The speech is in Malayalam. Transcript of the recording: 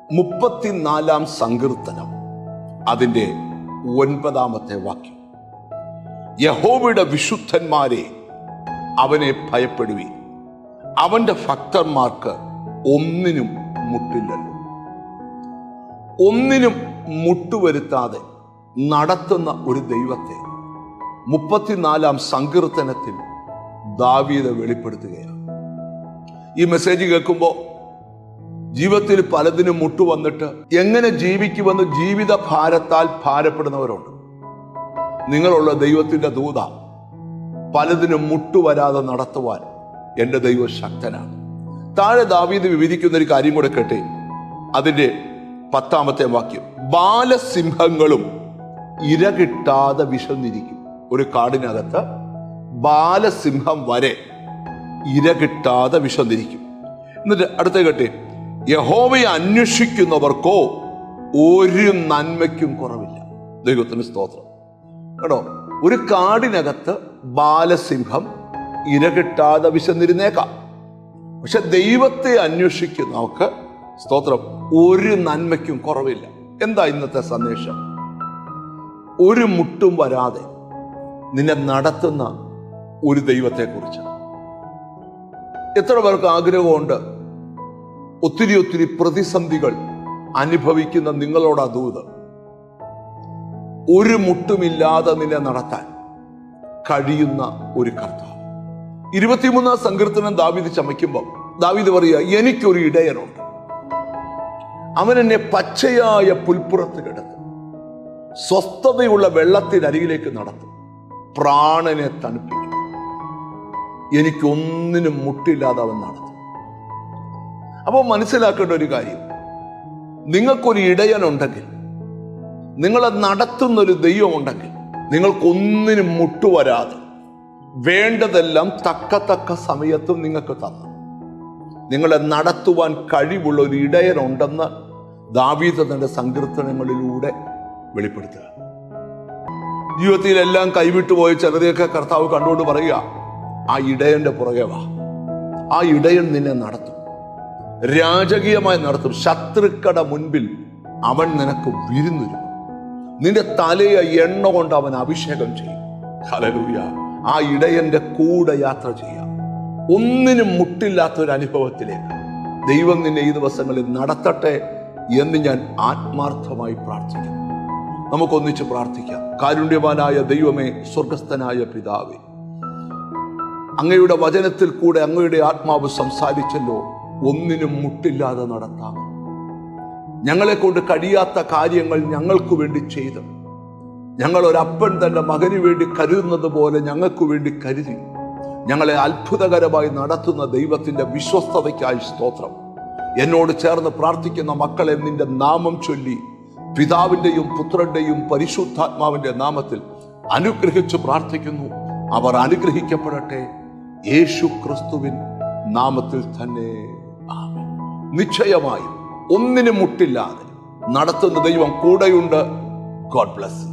34 സങ്കീർത്തനം അതിൻ്റെ 9 വാക്യം. യഹോവയുടെ വിശുദ്ധന്മാരെ അവനെ ഭയപ്പെടുവീൻ, അവന്റെ ഭക്തന്മാർക്ക് ഒന്നിനും മുട്ടില്ലല്ലോ. ഒന്നിനും മുട്ടുവരുത്താതെ നടത്തുന്ന ഒരു ദൈവത്തെ 34 സങ്കീർത്തനത്തിൽ ദാവീദ് വെളിപ്പെടുത്തുകയാണ്. ഈ മെസ്സേജ് കേൾക്കുമ്പോൾ ജീവിതത്തിൽ പലതിനും മുട്ടുവന്നിട്ട് എങ്ങനെ ജീവിക്കുമെന്ന് ജീവിത ഭാരത്താൽ ഭാരപ്പെടുന്നവരുണ്ട്. നിങ്ങളുള്ള ദൈവത്തിന്റെ ദൂത പലതിനും മുട്ടുവരാതെ നടത്തുവാൻ എൻ്റെ ദൈവം ശക്തനാണ്. താഴെ ദാവീദ് വിവരിക്കുന്ന ഒരു കാര്യം കൂടെ കേട്ടെ. അതിൻ്റെ 10 വാക്യം. ബാലസിംഹങ്ങളും ഇരകിട്ടാതെ വിശന്നിരിക്കും. ഒരു കാടിനകത്ത് ബാലസിംഹം വരെ ഇരകിട്ടാതെ വിശന്നിരിക്കും. എന്നിട്ട് അടുത്ത കേട്ടെ. യഹോവയെ അന്വേഷിക്കുന്നവർക്കോ ഒരു നന്മയ്ക്കും കുറവില്ല. ദൈവത്തിന് സ്തോത്രം. കേട്ടോ, ഒരു കാടിനകത്ത് ബാലസിംഹം ഇരകിട്ടാതെ വിശന്നിരുന്നേക്കാം, പക്ഷെ ദൈവത്തെ അന്വേഷിക്കുന്നവർക്ക് സ്തോത്രം ഒരു നന്മയ്ക്കും കുറവില്ല. എന്താ ഇന്നത്തെ സന്ദേശം? ഒരു മുട്ടും വരാതെ നിന്നെ നടത്തുന്ന ഒരു ദൈവത്തെക്കുറിച്ച്. എത്ര പേർക്ക് ആഗ്രഹമുണ്ട്? ഒത്തിരി പ്രതിസന്ധികൾ അനുഭവിക്കുന്ന നിങ്ങളോടാ ദൂത്. ഒരു മുട്ടുമില്ലാതെ നിന്നെ നടത്താൻ കഴിയുന്ന ഒരു കർത്താവ്. 23 സങ്കീർത്തനം ദാവീദ് ചമയ്ക്കുമ്പോൾ ദാവീദ് പറയുക, എനിക്കൊരു ഇടയനുണ്ട്, അവൻ എന്നെ പച്ചയായ പുൽപ്പുറത്ത് കിടത്തും, സ്വസ്ഥതയുള്ള വെള്ളത്തിനരികിലേക്ക് നടത്തും, പ്രാണനെ തണുപ്പിക്കും, എനിക്കൊന്നിനും മുട്ടില്ലാതെ അവൻ നടത്തും. അപ്പോൾ മനസ്സിലാക്കേണ്ട ഒരു കാര്യം, നിങ്ങൾക്കൊരു ഇടയനുണ്ടെങ്കിൽ, നിങ്ങളെ നടത്തുന്നൊരു ദൈവമുണ്ടെങ്കിൽ, നിങ്ങൾക്കൊന്നിനും മുട്ടുവരാതെ വേണ്ടതെല്ലാം തക്ക സമയത്തും നിങ്ങൾക്ക് തന്നു നിങ്ങളെ നടത്തുവാൻ കഴിവുള്ള ഒരു ഇടയനുണ്ടെന്ന് ദാവീദ് തന്റെ സങ്കീർത്തനങ്ങളിലൂടെ വെളിപ്പെടുത്തുക. ജീവിതത്തിലെല്ലാം കൈവിട്ടുപോയ ചിലരെയൊക്കെ കർത്താവ് കണ്ടുകൊണ്ട് പറയുക, ആ ഇടയന്റെ പുറകെ വാ, ആ ഇടയൻ നിന്നെ നടത്തും, രാജകീയമായി നടത്തും. ശത്രുക്കളുടെ മുൻപിൽ അവൻ നിനക്ക് വിരുന്നൊരുക്കും, നിന്റെ തലയെ എണ്ണ കൊണ്ട് അവൻ അഭിഷേകം ചെയ്യും. ഹല്ലേലൂയ. ആ ഇടയന്റെ കൂടെ യാത്ര ചെയ്യാം. ഒന്നിനും മുട്ടില്ലാത്തൊരു അനുഭവത്തിലേക്ക് ദൈവം നിന്നെ ഈ ദിവസങ്ങളിൽ നടത്തട്ടെ എന്ന് ഞാൻ ആത്മാർത്ഥമായി പ്രാർത്ഥിക്കുന്നു. നമുക്കൊന്നിച്ച് പ്രാർത്ഥിക്കാം. കാരുണ്യവാനായ ദൈവമേ, സ്വർഗസ്ഥനായ പിതാവേ, അങ്ങയുടെ വചനത്തിൽ കൂടെ അങ്ങയുടെ ആത്മാവ് സംസാരിച്ചല്ലോ, ഒന്നിനും മുട്ടില്ലാതെ നടത്താം. ഞങ്ങളെ കൊണ്ട് കഴിയാത്ത കാര്യങ്ങൾ ഞങ്ങൾക്ക് വേണ്ടി ചെയ്ത്, ഞങ്ങൾ ഒരപ്പൻ തന്റെ മകന് വേണ്ടി കരുതുന്നത് പോലെ ഞങ്ങൾക്ക് വേണ്ടി കരുതി ഞങ്ങളെ അത്ഭുതകരമായി നടത്തുന്ന ദൈവത്തിന്റെ വിശ്വസ്തതയ്ക്കായി സ്തോത്രം. എന്നോട് ചേർന്ന് പ്രാർത്ഥിക്കുന്ന മക്കളെ നിന്റെ നാമം ചൊല്ലി പിതാവിന്റെയും പുത്രന്റെയും പരിശുദ്ധാത്മാവിന്റെ നാമത്തിൽ അനുഗ്രഹിച്ചു പ്രാർത്ഥിക്കുന്നു. അവർ അനുഗ്രഹിക്കപ്പെടട്ടെ, യേശു ക്രിസ്തുവിൻ നാമത്തിൽ തന്നെ. ആമേൻ. നിശ്ചയമായും ഒന്നിനും മുട്ടില്ലാതെ നടത്തുന്ന ദൈവം കൂടെയുണ്ട്. God bless.